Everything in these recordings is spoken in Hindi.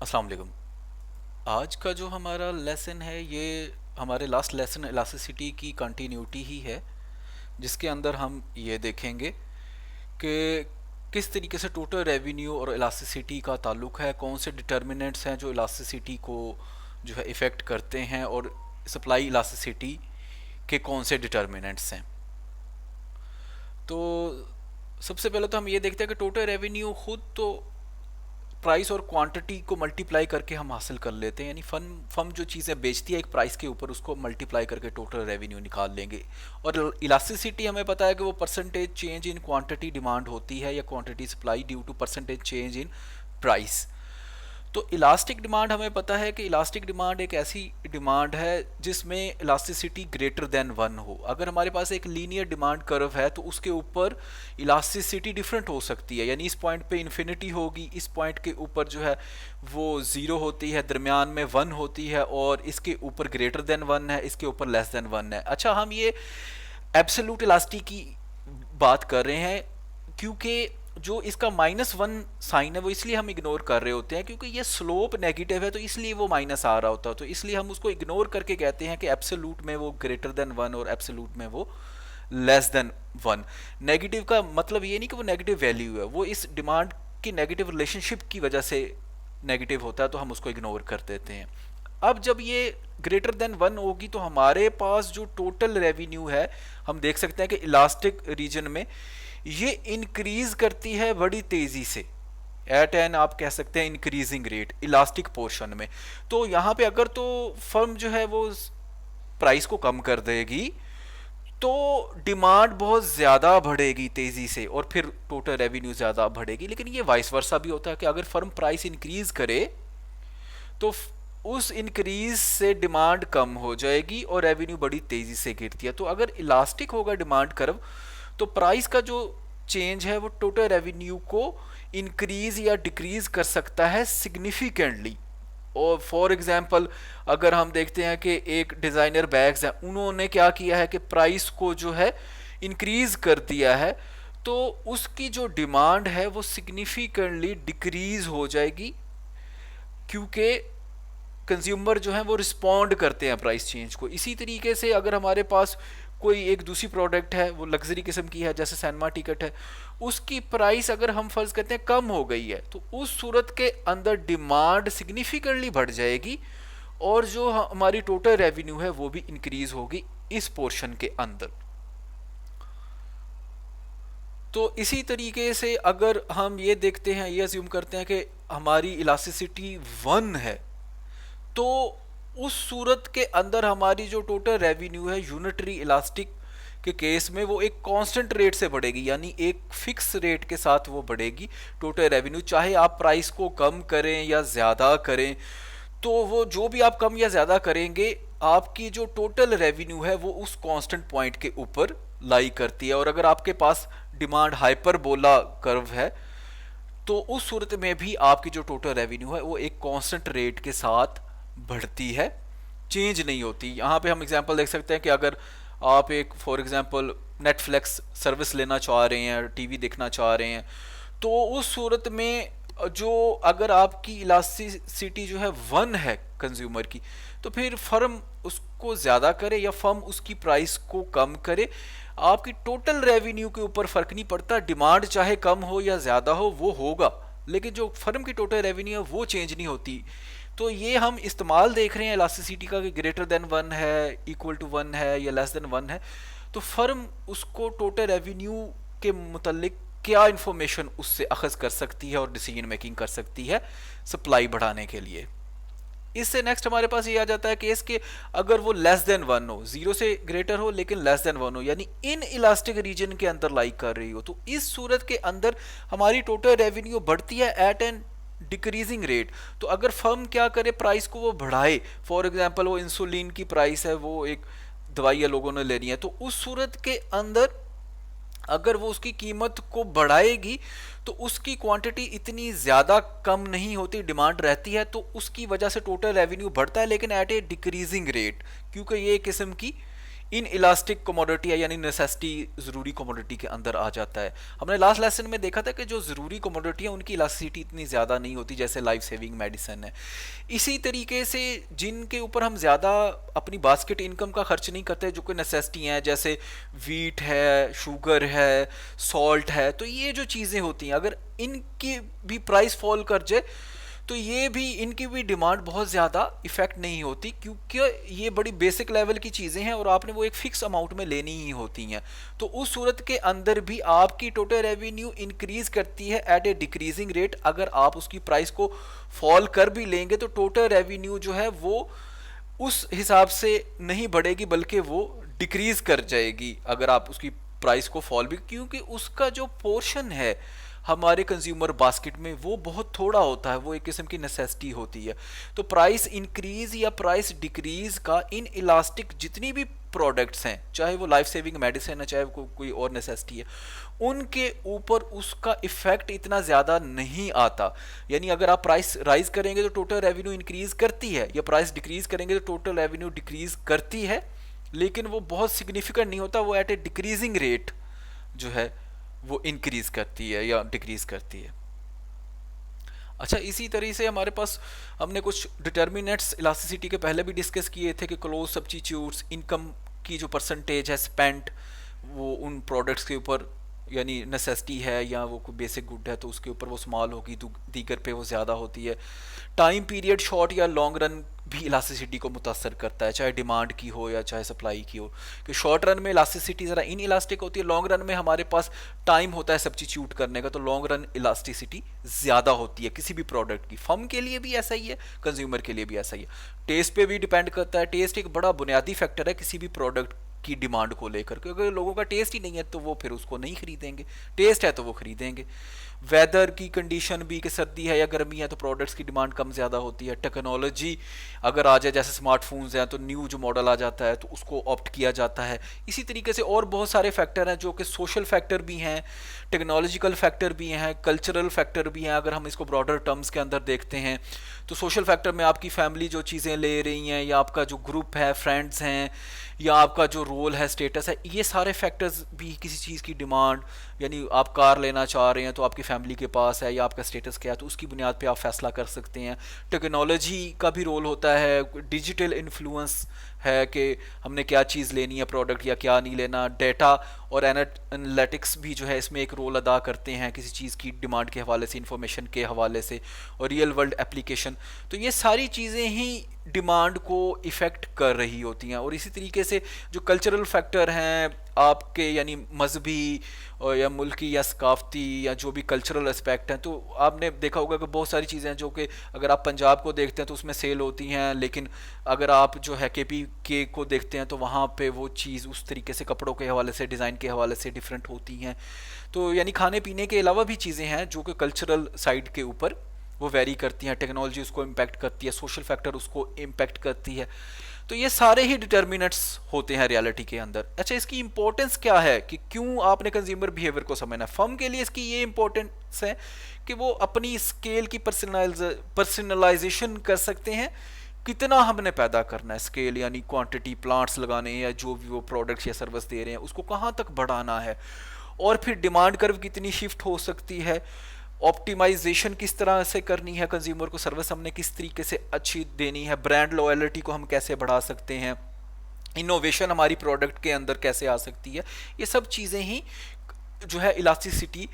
अस्सलाम वालेकुम। आज का जो हमारा लेसन है ये हमारे लास्ट लेसन इलास्टिसिटी की कंटिन्यूटी ही है, जिसके अंदर हम ये देखेंगे कि किस तरीके से टोटल रेवेन्यू और इलास्टिसिटी का ताल्लुक है, कौन से डिटर्मिनेंट्स हैं जो इलास्टिसिटी को जो है इफ़ेक्ट करते हैं, और सप्लाई इलास्टिसिटी के कौन से डिटर्मिनेंट्स हैं। तो सबसे पहले तो हम ये देखते हैं कि टोटल रेवेन्यू खुद तो प्राइस और क्वांटिटी को मल्टीप्लाई करके हम हासिल कर लेते हैं, यानी फर्म जो चीज़ें बेचती है एक प्राइस के ऊपर, उसको मल्टीप्लाई करके टोटल रेवेन्यू निकाल लेंगे। और इलास्टिसिटी हमें पता है कि वो percentage change in quantity demand होती है या quantity supply due to percentage change in price. तो इलास्टिक डिमांड हमें पता है कि इलास्टिक डिमांड एक ऐसी डिमांड है जिसमें इलास्टिसिटी ग्रेटर देन वन हो। अगर हमारे पास एक लीनियर डिमांड कर्व है तो उसके ऊपर इलास्टिसिटी डिफरेंट हो सकती है, यानी इस पॉइंट पे इन्फिनिटी होगी, इस पॉइंट के ऊपर जो है वो ज़ीरो होती है, दरमियान में वन होती है, और इसके ऊपर ग्रेटर देन वन है, इसके ऊपर लेस देन वन है। अच्छा, हम ये एब्सोल्यूट इलास्टिक की बात कर रहे हैं क्योंकि जो इसका -1 साइन है वो इसलिए हम इग्नोर कर रहे होते हैं क्योंकि ये स्लोप नेगेटिव है, तो इसलिए वो माइनस आ रहा होता है, तो इसलिए हम उसको इग्नोर करके कहते हैं कि एब्सोल्यूट में वो ग्रेटर देन वन और एब्सोल्यूट में वो लेस देन वन। नेगेटिव का मतलब ये नहीं कि वो नेगेटिव वैल्यू है, वो इस डिमांड की नेगेटिव रिलेशनशिप की वजह से नेगेटिव होता है, तो हम उसको इग्नोर कर देते हैं। अब जब ये ग्रेटर देन वन होगी तो हमारे पास जो टोटल रेवेन्यू है, हम देख सकते हैं कि इलास्टिक रीजन में ये इंक्रीज करती है बड़ी तेजी से, एट एन आप कह सकते हैं इंक्रीजिंग रेट इलास्टिक पोर्शन में। तो यहाँ पे अगर तो फर्म जो है वो प्राइस को कम कर देगी तो डिमांड बहुत ज़्यादा बढ़ेगी तेज़ी से और फिर टोटल रेवेन्यू ज़्यादा बढ़ेगी। लेकिन ये वाइस वर्सा भी होता है कि अगर फर्म प्राइस इंक्रीज करे तो उस इंक्रीज से डिमांड कम हो जाएगी और रेवेन्यू बड़ी तेज़ी से गिरती है। तो अगर इलास्टिक होगा डिमांड कर्व तो प्राइस का जो चेंज है वो टोटल रेवेन्यू को इंक्रीज या डिक्रीज कर सकता है सिग्निफिकेंटली। और फॉर एग्जांपल अगर हम देखते हैं कि एक डिज़ाइनर बैग्स है, उन्होंने क्या किया है कि प्राइस को जो है इंक्रीज कर दिया है, तो उसकी जो डिमांड है वो सिग्निफिकेंटली डिक्रीज हो जाएगी क्योंकि कंज्यूमर जो है वो रिस्पॉन्ड करते हैं प्राइस चेंज को। इसी तरीके से अगर हमारे पास कोई एक दूसरी प्रोडक्ट है, वो लग्जरी किस्म की है, जैसे सैनमा टिकट है, उसकी प्राइस अगर हम फर्ज करते हैं कम हो गई है तो उस सूरत के अंदर डिमांड सिग्निफिकेंटली बढ़ जाएगी और जो हमारी टोटल रेवेन्यू है वो भी इंक्रीज होगी इस पोर्शन के अंदर। तो इसी तरीके से अगर हम ये देखते हैं, ये अज्यूम करते हैं कि हमारी इलास्टिसिटी 1 है, तो उस सूरत के अंदर हमारी जो टोटल रेवेन्यू है यूनिटरी इलास्टिक के केस में वो एक कांस्टेंट रेट से बढ़ेगी, यानी एक फिक्स रेट के साथ वो बढ़ेगी टोटल रेवेन्यू, चाहे आप प्राइस को कम करें या ज़्यादा करें। तो वो जो भी आप कम या ज़्यादा करेंगे आपकी जो टोटल रेवेन्यू है वो उस कांस्टेंट पॉइंट के ऊपर लाई करती है। और अगर आपके पास डिमांड हाइपरबोला कर्व है तो उस सूरत में भी आपकी जो टोटल रेवेन्यू है वो एक कांस्टेंट रेट के साथ बढ़ती है, चेंज नहीं होती। यहाँ पे हम एग्जांपल देख सकते हैं कि अगर आप एक फॉर एग्जांपल नेटफ्लिक्स सर्विस लेना चाह रहे हैं, टीवी देखना चाह रहे हैं, तो उस सूरत में जो अगर आपकी इलास्टिसिटी जो है 1 है कंज्यूमर की, तो फिर फर्म उसको ज़्यादा करे या फर्म उसकी प्राइस को कम करे, आपकी टोटल रेवेन्यू के ऊपर फ़र्क नहीं पड़ता, डिमांड चाहे कम हो या ज़्यादा हो वो होगा, लेकिन जो फर्म की टोटल रेवेन्यू है वो चेंज नहीं होती। तो ये हम इस्तेमाल देख रहे हैं इलास्टिसिटी का कि ग्रेटर देन 1 है, इक्वल टू 1 है या लेस देन 1 है, तो फर्म उसको टोटल रेवेन्यू के मुतल्लिक क्या इन्फॉर्मेशन उससे अखज़ कर सकती है और डिसीजन मेकिंग कर सकती है सप्लाई बढ़ाने के लिए। इससे नेक्स्ट हमारे पास ये आ जाता है केस कि अगर वो लेस देन 1 हो, 0 से ग्रेटर हो लेकिन लेस देन 1 हो, यानी इन इलास्टिक रीजन के अंदर लाइक कर रही हो, तो इस सूरत के अंदर हमारी टोटल रेवेन्यू बढ़ती है एट एन डिक्रीजिंग रेट। तो अगर फर्म क्या करे, प्राइस को वो बढ़ाए, फॉर एग्जांपल वो इंसुलिन की प्राइस है, वो एक दवाई है लोगों ने लेनी है, तो उस सूरत के अंदर अगर वो उसकी कीमत को बढ़ाएगी तो उसकी क्वांटिटी इतनी ज़्यादा कम नहीं होती, डिमांड रहती है, तो उसकी वजह से टोटल रेवेन्यू बढ़ता है लेकिन एट ए डिक्रीजिंग रेट, क्योंकि ये किस्म की इन इलास्टिक कमोडिटी है यानी नेसेसिटी ज़रूरी कमोडिटी के अंदर आ जाता है। हमने लास्ट लेसन में देखा था कि जो ज़रूरी कमोडिटी है उनकी इलास्टिसिटी इतनी ज़्यादा नहीं होती जैसे लाइफ सेविंग मेडिसिन है। इसी तरीके से जिनके ऊपर हम ज़्यादा अपनी बास्केट इनकम का खर्च नहीं करते, जो कोई नेसेसिटी हैं जैसे वीट है, शुगर है, सॉल्ट है, तो ये जो चीज़ें होती हैं अगर इनकी भी प्राइस फॉल कर जाए तो ये भी इनकी भी डिमांड बहुत ज़्यादा इफेक्ट नहीं होती, क्योंकि ये बड़ी बेसिक लेवल की चीज़ें हैं और आपने वो एक फिक्स अमाउंट में लेनी ही होती हैं। तो उस सूरत के अंदर भी आपकी टोटल रेवेन्यू इंक्रीज करती है एट ए डिक्रीजिंग रेट। अगर आप उसकी प्राइस को फॉल कर भी लेंगे तो टोटल रेवेन्यू जो है वो उस हिसाब से नहीं बढ़ेगी बल्कि वो डिक्रीज कर जाएगी अगर आप उसकी प्राइस को फॉल भी, क्योंकि उसका जो पोर्शन है हमारे कंज्यूमर बास्केट में वो बहुत थोड़ा होता है, वो एक किस्म की नेसेसिटी होती है। तो प्राइस इंक्रीज या प्राइस डिक्रीज का इन इलास्टिक जितनी भी प्रोडक्ट्स हैं, चाहे वो लाइफ सेविंग मेडिसिन है, चाहे वो कोई और नेसेसिटी है, उनके ऊपर उसका इफेक्ट इतना ज़्यादा नहीं आता। यानी अगर आप प्राइस राइज करेंगे तो टोटल रेवेन्यू इंक्रीज करती है, या प्राइस डिक्रीज करेंगे तो टोटल रेवेन्यू डिक्रीज करती है, लेकिन वो बहुत सिग्निफिकेंट नहीं होता, वो एट ए डिक्रीजिंग रेट जो है वो इंक्रीज करती है या डिक्रीज करती है। अच्छा, इसी तरह से हमारे पास हमने कुछ डिटर्मिनेंट्स इलास्टिसिटी के पहले भी डिस्कस किए थे कि क्लोज सब्स्टिट्यूट्स, इनकम की जो परसेंटेज है स्पेंट वो उन प्रोडक्ट्स के ऊपर, यानी नेसेसिटी है या वो कोई बेसिक गुड है तो उसके ऊपर वो स्मॉल होगी, दीगर पे वो ज़्यादा होती है। टाइम पीरियड शॉर्ट या लॉन्ग रन भी इलास्टिसिटी को मुतासर करता है, चाहे डिमांड की हो या चाहे सप्लाई की हो। कि शॉर्ट रन में इलास्टिसिटी ज़रा इन इलास्टिक होती है, लॉन्ग रन में हमारे पास टाइम होता है सब्स्टिट्यूट करने का, तो लॉन्ग रन इलास्टिसिटी ज़्यादा होती है किसी भी प्रोडक्ट की। फर्म के लिए भी ऐसा ही है, कंज्यूमर के लिए भी ऐसा ही है। टेस्ट पे भी डिपेंड करता है, टेस्ट एक बड़ा बुनियादी फैक्टर है किसी भी प्रोडक्ट की डिमांड को लेकर, क्योंकि अगर लोगों का टेस्ट ही नहीं है तो वो फिर उसको नहीं खरीदेंगे, टेस्ट है तो वो खरीदेंगे। वेदर की कंडीशन भी कि सर्दी है या गर्मी है तो प्रोडक्ट्स की डिमांड कम ज़्यादा होती है। टेक्नोलॉजी अगर आ जाए, जैसे स्मार्टफोन्स हैं तो न्यू जो मॉडल आ जाता है तो उसको ऑप्ट किया जाता है। इसी तरीके से और बहुत सारे फैक्टर हैं जो कि सोशल फैक्टर भी हैं, टेक्नोलॉजिकल फैक्टर भी हैं, कल्चरल फैक्टर भी हैं। अगर हम इसको ब्रॉडर टर्म्स के अंदर देखते हैं तो सोशल फैक्टर में आपकी फैमिली जो चीज़ें ले रही हैं, या आपका जो ग्रुप है, फ्रेंड्स हैं, या आपका जो रोल है, स्टेटस है, ये सारे फैक्टर्स भी किसी चीज़ की डिमांड, यानी आप कार लेना चाह रहे हैं तो आपकी फैमिली के पास है या आपका स्टेटस क्या है तो उसकी बुनियाद पे आप फैसला कर सकते हैं। टेक्नोलॉजी का भी रोल होता है, डिजिटल इन्फ्लुएंस है कि हमने क्या चीज़ लेनी है प्रोडक्ट या क्या नहीं लेना। डेटा और एनालिटिक्स भी जो है इसमें एक रोल अदा करते हैं किसी चीज़ की डिमांड के हवाले से, इंफॉर्मेशन के हवाले से, और रियल वर्ल्ड एप्लीकेशन। तो ये सारी चीज़ें ही डिमांड को इफ़ेक्ट कर रही होती हैं। और इसी तरीके से जो कल्चरल फैक्टर हैं आपके, यानी मजहबी और या मुल्की या सकाफती या जो भी कल्चरल एस्पेक्ट हैं, तो आपने देखा होगा कि बहुत सारी चीज़ें हैं जो कि अगर आप पंजाब को देखते हैं तो उसमें सेल होती हैं, लेकिन अगर आप जो है केपी के को देखते हैं तो वहाँ पे वो चीज़ उस तरीके से कपड़ों के हवाले से, डिज़ाइन के हवाले से डिफरेंट होती हैं। तो यानी खाने पीने के अलावा भी चीज़ें हैं जो कि कल्चरल साइड के ऊपर वो वेरी करती हैं, टेक्नोलॉजी उसको इम्पेक्ट करती है, सोशल फैक्टर उसको इम्पेक्ट करती है। तो ये सारे ही डिटर्मिनेंट्स होते हैं रियलिटी के अंदर। अच्छा, इसकी इंपॉर्टेंस क्या है कि क्यों आपने कंज्यूमर बिहेवियर को समझना है? फर्म के लिए इसकी ये इंपॉर्टेंस है कि वो अपनी स्केल की पर्सनलाइजेशन कर सकते हैं, कितना हमने पैदा करना है, स्केल यानी क्वांटिटी, प्लांट्स लगाने हैं या जो भी वो प्रोडक्ट्स या सर्विस दे रहे हैं उसको कहाँ तक बढ़ाना है, और फिर डिमांड कर्व कितनी शिफ्ट हो सकती है, ऑप्टिमाइजेशन किस तरह से करनी है, कंज्यूमर को सर्विस हमने किस तरीके से अच्छी देनी है, ब्रांड लॉयल्टी को हम कैसे बढ़ा सकते हैं, इनोवेशन हमारी प्रोडक्ट के अंदर कैसे आ सकती है। ये सब चीज़ें ही जो है इलास्टिसिटी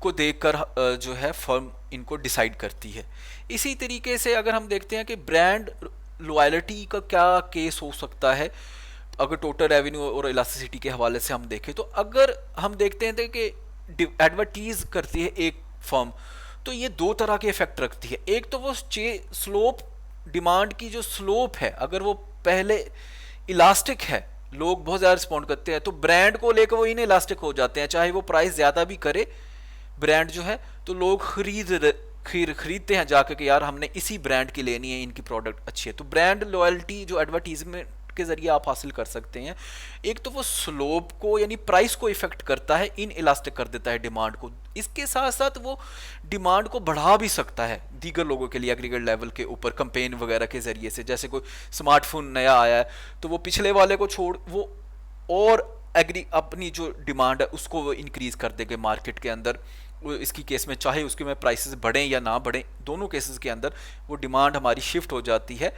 को देखकर जो है फर्म इनको डिसाइड करती है। इसी तरीके से अगर हम देखते हैं कि ब्रांड लॉयल्टी का क्या केस हो सकता है अगर टोटल रेवेन्यू और इलास्टिसिटी के हवाले से हम देखें, तो अगर हम देखते हैं कि एडवर्टीज करती है एक फर्म तो ये दो तरह के इफेक्ट रखती है। एक तो वो स्लोप, डिमांड की जो स्लोप है अगर वो पहले इलास्टिक है, लोग बहुत ज़्यादा रिस्पॉन्ड करते हैं तो ब्रांड को लेकर वो इन इलास्टिक हो जाते हैं, चाहे वो प्राइस ज़्यादा भी करे ब्रांड जो है तो लोग खरीदते हैं जाकर कि यार हमने इसी ब्रांड की लेनी है, इनकी प्रोडक्ट अच्छी है। तो ब्रांड लॉयल्टी जो एडवर्टीजमेंट के जरिए आप हासिल कर सकते हैं। एक तो वो स्लोप को यानी प्राइस को इफेक्ट करता है, इन इलास्टिक कर देता है डिमांड को। इसके साथ साथ वो डिमांड को बढ़ा भी सकता है दीगर लोगों के लिए एग्रीगेट लेवल के ऊपर कंपेन वगैरह के जरिए से। जैसे कोई स्मार्टफोन नया आया है तो वो पिछले वाले को छोड़ वो और एग्री अपनी जो डिमांड है उसको वो इंक्रीज कर देंगे मार्केट के अंदर। इसकी केस में चाहे उसके में प्राइसेस बढ़ें या ना बढ़ें, दोनों केसेस के अंदर वो डिमांड हमारी शिफ्ट हो जाती है।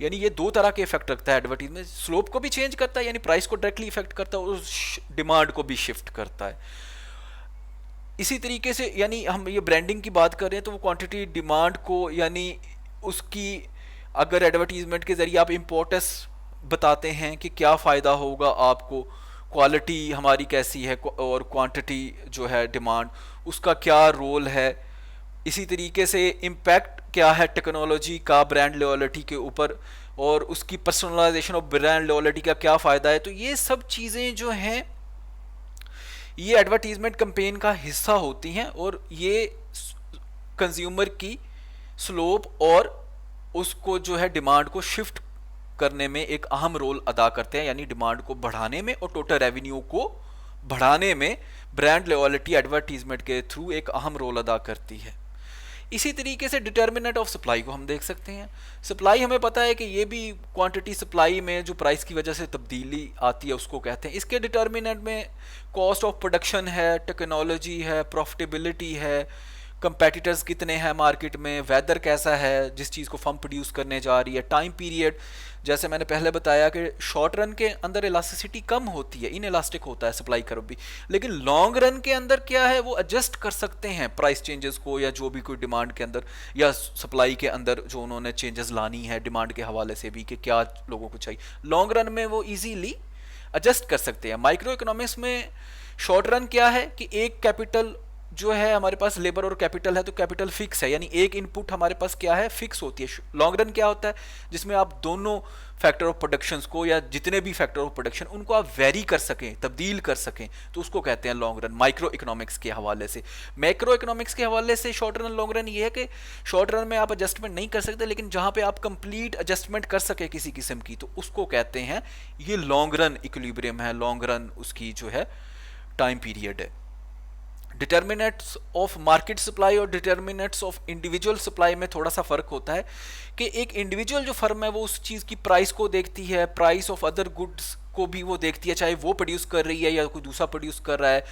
यानी ये दो तरह के इफेक्ट रखता है एडवर्टीजमेंट, स्लोप को भी चेंज करता है यानी प्राइस को डायरेक्टली इफेक्ट करता है, और डिमांड को भी शिफ्ट करता है। इसी तरीके से यानी हम ये ब्रांडिंग की बात कर रहे हैं तो वो क्वांटिटी डिमांड को यानी उसकी, अगर एडवर्टीजमेंट के जरिए आप इम्पोर्टेंस बताते हैं कि क्या फ़ायदा होगा आपको, क्वालिटी हमारी कैसी है और क्वांटिटी जो है डिमांड उसका क्या रोल है, इसी तरीके से इम्पैक्ट क्या है टेक्नोलॉजी का ब्रांड लॉयल्टी के ऊपर, और उसकी पर्सनलाइजेशन ऑफ ब्रांड लॉयल्टी का क्या फ़ायदा है, तो ये सब चीज़ें जो हैं ये एडवर्टीजमेंट कैंपेन का हिस्सा होती हैं, और ये कंज्यूमर की स्लोप और उसको जो है डिमांड को शिफ्ट करने में एक अहम रोल अदा करते हैं, यानी डिमांड को बढ़ाने में और टोटल रेवेन्यू को बढ़ाने में ब्रांड लॉयल्टी एडवर्टीजमेंट के थ्रू एक अहम रोल अदा करती है। इसी तरीके से डिटर्मिनेंट ऑफ सप्लाई को हम देख सकते हैं। सप्लाई हमें पता है कि ये भी क्वांटिटी सप्लाई में जो प्राइस की वजह से तब्दीली आती है उसको कहते हैं। इसके डिटर्मिनेंट में कॉस्ट ऑफ प्रोडक्शन है, टेक्नोलॉजी है, प्रॉफिटेबिलिटी है, कंपेटिटर्स कितने हैं मार्केट में, वेदर कैसा है जिस चीज़ को फर्म प्रोड्यूस करने जा रही है, टाइम पीरियड, जैसे मैंने पहले बताया कि शॉर्ट रन के अंदर इलास्टिसिटी कम होती है, इन इलास्टिक होता है सप्लाई कर्व भी, लेकिन लॉन्ग रन के अंदर क्या है वो एडजस्ट कर सकते हैं प्राइस चेंजेस को, या जो भी कोई डिमांड के अंदर या सप्लाई के अंदर जो उन्होंने चेंजेस लानी है डिमांड के हवाले से भी कि क्या लोगों को चाहिए, लॉन्ग रन में वो ईजीली एडजस्ट कर सकते हैं। माइक्रो इकोनॉमिक्स में शॉर्ट रन क्या है कि एक कैपिटल जो है हमारे पास लेबर और कैपिटल है, तो कैपिटल फिक्स है यानी एक इनपुट हमारे पास क्या है फिक्स होती है। लॉन्ग रन क्या होता है जिसमें आप दोनों फैक्टर ऑफ प्रोडक्शंस को या जितने भी फैक्टर ऑफ प्रोडक्शन उनको आप वेरी कर सकें, तब्दील कर सकें, तो उसको कहते हैं लॉन्ग रन माइक्रो इकोनॉमिक्स के हवाले से। मैक्रो इकोनॉमिक्स के हवाले से शॉर्ट रन लॉन्ग रन ये है कि शॉर्ट रन में आप एडजस्टमेंट नहीं कर सकते, लेकिन जहां पे आप कंप्लीट एडजस्टमेंट कर सके किसी किस्म की, तो उसको कहते हैं ये लॉन्ग रन इक्विलिब्रियम है, लॉन्ग रन उसकी जो है टाइम पीरियड है। डिटर्मिनेंट्स ऑफ मार्केट सप्लाई और डिटर्मिनेंट्स ऑफ इंडिविजुअल सप्लाई में थोड़ा सा फर्क होता है कि एक इंडिविजुअल जो फर्म है वो उस चीज़ की प्राइस को देखती है, प्राइस ऑफ अदर गुड्स को भी वो देखती है, चाहे वो प्रोड्यूस कर रही है या कोई दूसरा प्रोड्यूस कर रहा है,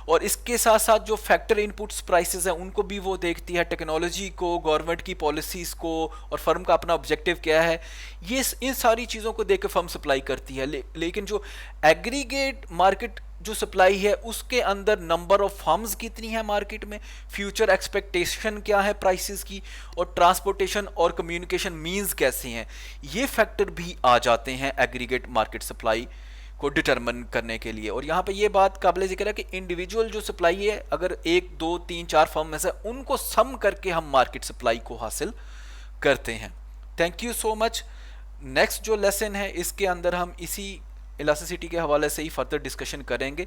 और इसके साथ साथ जो फैक्टर इनपुट्स प्राइसेस हैं उनको भी वो देखती है, टेक्नोलॉजी को, गवर्नमेंट की पॉलिसीज़ को, और फर्म का अपना ऑब्जेक्टिव क्या है, ये इन सारी चीज़ों को देख के फर्म सप्लाई करती है। लेकिन जो एग्रीगेट मार्केट जो सप्लाई है उसके अंदर नंबर ऑफ फर्म्स कितनी है मार्केट में, फ्यूचर एक्सपेक्टेशन क्या है प्राइसेस की, और ट्रांसपोर्टेशन और कम्युनिकेशन मींस कैसे हैं, ये फैक्टर भी आ जाते हैं एग्रीगेट मार्केट सप्लाई को डिटरमिन करने के लिए। और यहाँ पे ये बात काबिल जिक्र है कि इंडिविजुअल जो सप्लाई है अगर 1 2 3 4 फर्म में से उनको सम करके हम मार्केट सप्लाई को हासिल करते हैं। Thank you so much. Next जो लेसन है इसके अंदर हम इसी इलास्टिसिटी के हवाले से ही फर्दर डिस्कशन करेंगे।